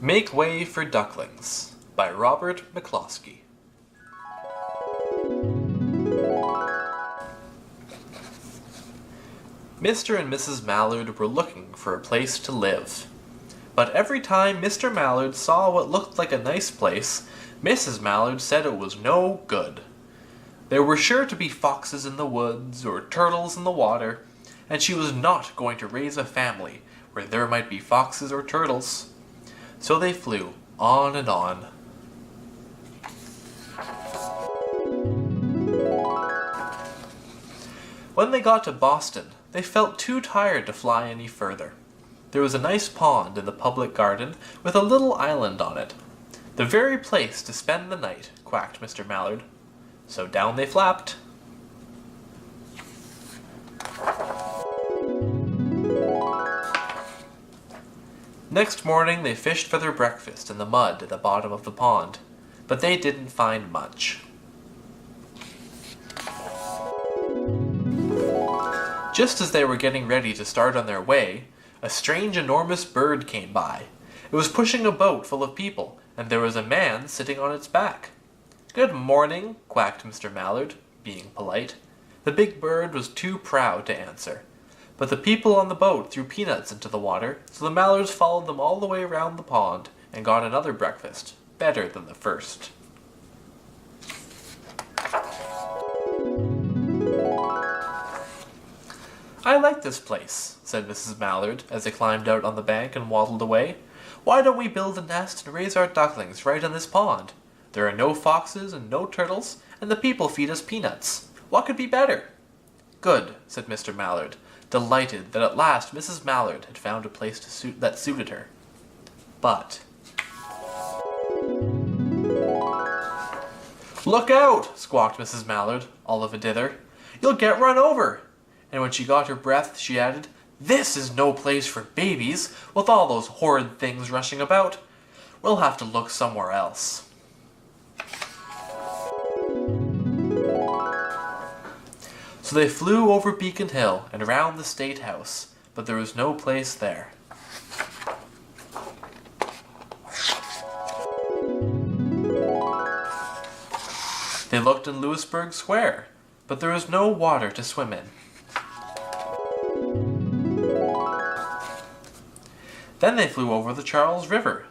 Make Way for Ducklings by Robert McCloskey. Mr. and Mrs. Mallard were looking for a place to live. But every time Mr. Mallard saw what looked like a nice place, Mrs. Mallard said it was no good. There were sure to be foxes in the woods or turtles in the water, and she was not going to raise a family where there might be foxes or turtles. So they flew on and on. When they got to Boston, they felt too tired to fly any further. There was a nice pond in the public garden with a little island on it. The very place to spend the night, quacked Mr. Mallard. So down they flapped. Next morning they fished for their breakfast in the mud at the bottom of the pond, but they didn't find much. Just as they were getting ready to start on their way, a strange enormous bird came by. It was pushing a boat full of people, and there was a man sitting on its back. "Good morning," quacked Mr. Mallard, being polite. The big bird was too proud to answer. But the people on the boat threw peanuts into the water, so the Mallards followed them all the way around the pond and got another breakfast, better than the first. "I like this place," said Mrs. Mallard as they climbed out on the bank and waddled away. "Why don't we build a nest and raise our ducklings right in this pond? There are no foxes and no turtles, and the people feed us peanuts. What could be better?" "Good," said Mr. Mallard, delighted that at last Mrs. Mallard had found a place that suited her. But "Look out!" squawked Mrs. Mallard, all of a dither. "You'll get run over!" And when she got her breath, she added, "This is no place for babies, with all those horrid things rushing about. We'll have to look somewhere else." So they flew over Beacon Hill and round the State House, but there was no place there. They looked in Louisburg Square, but there was no water to swim in. Then they flew over the Charles River.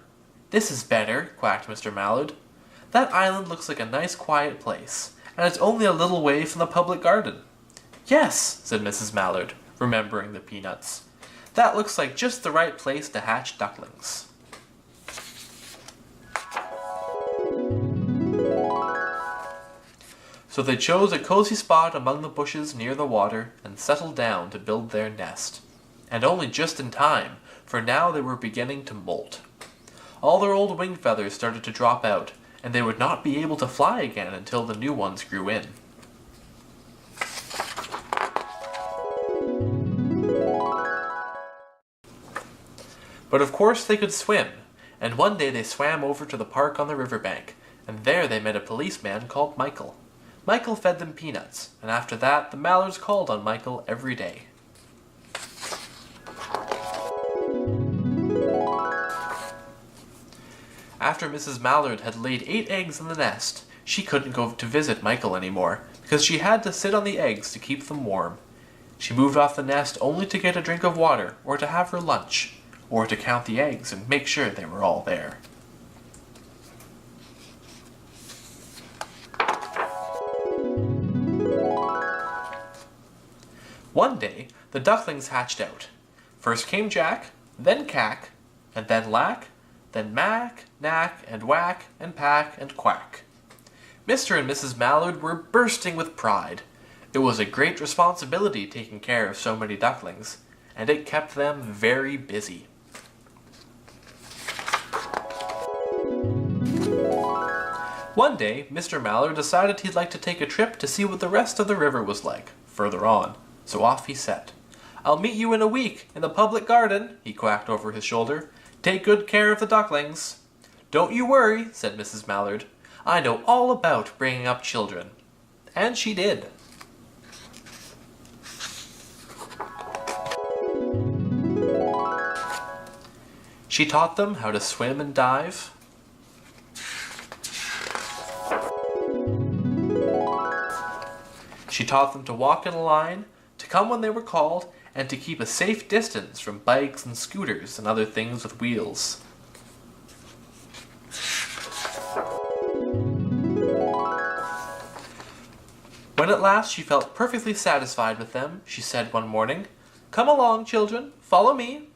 "This is better," quacked Mr. Mallard. "That island looks like a nice quiet place, and it's only a little way from the public garden." "Yes," said Mrs. Mallard, remembering the peanuts. "That looks like just the right place to hatch ducklings." So they chose a cozy spot among the bushes near the water and settled down to build their nest. And only just in time, for now they were beginning to molt. All their old wing feathers started to drop out, and they would not be able to fly again until the new ones grew in. But of course they could swim, and one day they swam over to the park on the riverbank, and there they met a policeman called Michael. Michael fed them peanuts, and after that the Mallards called on Michael every day. After Mrs. Mallard had laid 8 eggs in the nest, she couldn't go to visit Michael anymore, because she had to sit on the eggs to keep them warm. She moved off the nest only to get a drink of water, or to have her lunch, or to count the eggs and make sure they were all there. One day, the ducklings hatched out. First came Jack, then Cack, and then Lack, then Mack, Knack, and Whack, and Pack, and Quack. Mr. and Mrs. Mallard were bursting with pride. It was a great responsibility taking care of so many ducklings, and it kept them very busy. One day, Mr. Mallard decided he'd like to take a trip to see what the rest of the river was like, further on, so off he set. "I'll meet you in a week, in the public garden," he quacked over his shoulder. "Take good care of the ducklings." "Don't you worry," said Mrs. Mallard. "I know all about bringing up children." And she did. She taught them how to swim and dive. She taught them to walk in a line, to come when they were called, and to keep a safe distance from bikes and scooters and other things with wheels. When at last she felt perfectly satisfied with them, she said one morning, "Come along, children, follow me."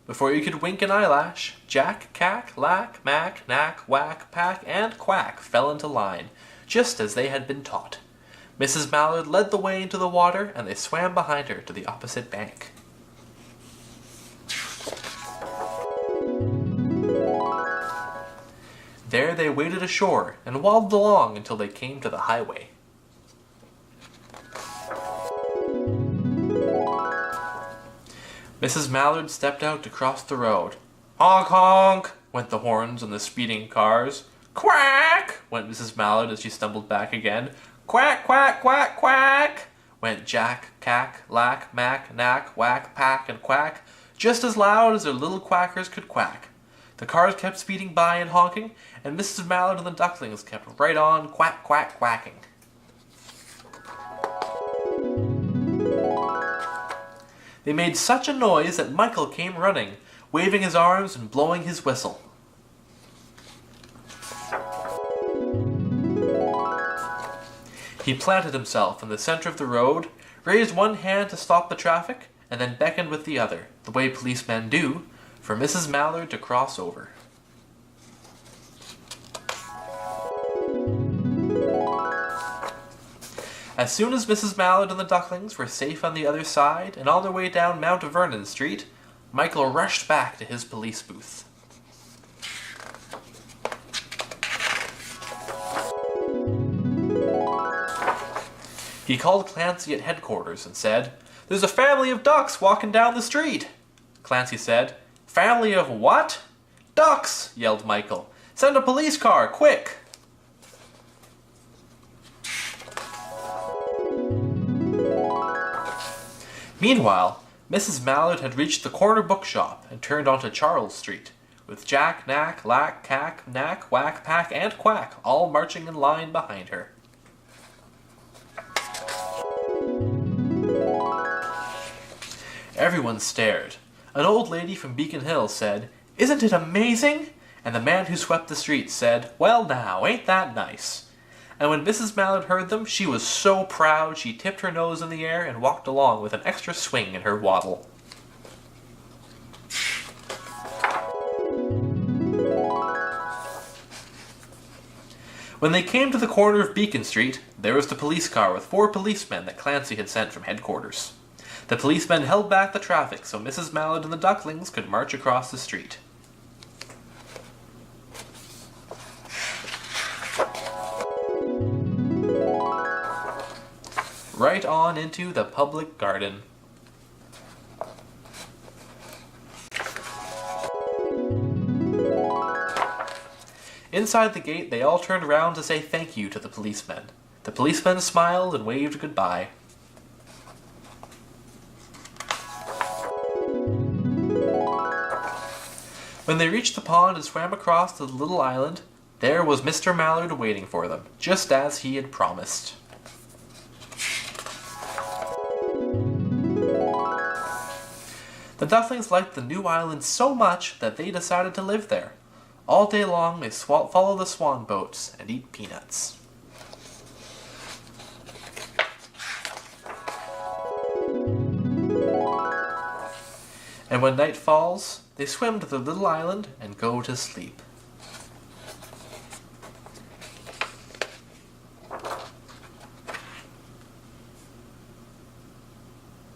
Before you could wink an eyelash, Jack, Cack, Lack, Mack, Knack, Whack, Pack, and Quack fell into line, just as they had been taught. Mrs. Mallard led the way into the water, and they swam behind her to the opposite bank. There they waded ashore and waddled along until they came to the highway. Mrs. Mallard stepped out to cross the road. Honk, honk, went the horns on the speeding cars. Quack, went Mrs. Mallard as she stumbled back again. Quack, quack, quack, quack, went Jack, Cack, Lack, Mack, Knack, Whack, Pack, and Quack, just as loud as their little quackers could quack. The cars kept speeding by and honking, and Mrs. Mallard and the Ducklings kept right on quack, quack, quacking. They made such a noise that Michael came running, waving his arms and blowing his whistle. He planted himself in the center of the road, raised one hand to stop the traffic, and then beckoned with the other, the way policemen do, for Mrs. Mallard to cross over. As soon as Mrs. Mallard and the Ducklings were safe on the other side and on their way down Mount Vernon Street, Michael rushed back to his police booth. He called Clancy at headquarters and said, "There's a family of ducks walking down the street." Clancy said, "Family of what?" "Ducks," yelled Michael. "Send a police car, quick!" Meanwhile, Mrs. Mallard had reached the corner bookshop and turned onto Charles Street, with Jack, Knack, Lack, Cack, Knack, Whack, Pack, and Quack all marching in line behind her. Everyone stared. An old lady from Beacon Hill said, "Isn't it amazing?" And the man who swept the street said, "Well now, ain't that nice?" And when Mrs. Mallard heard them, she was so proud she tipped her nose in the air and walked along with an extra swing in her waddle. When they came to the corner of Beacon Street, there was the police car with 4 policemen that Clancy had sent from headquarters. The policemen held back the traffic so Mrs. Mallard and the Ducklings could march across the street. Right on into the public garden. Inside the gate, they all turned around to say thank you to the policemen. The policemen smiled and waved goodbye. When they reached the pond and swam across to the little island, there was Mr. Mallard waiting for them, just as he had promised. The Ducklings liked the new island so much that they decided to live there. All day long they follow the swan boats and eat peanuts. And when night falls, they swim to the little island and go to sleep.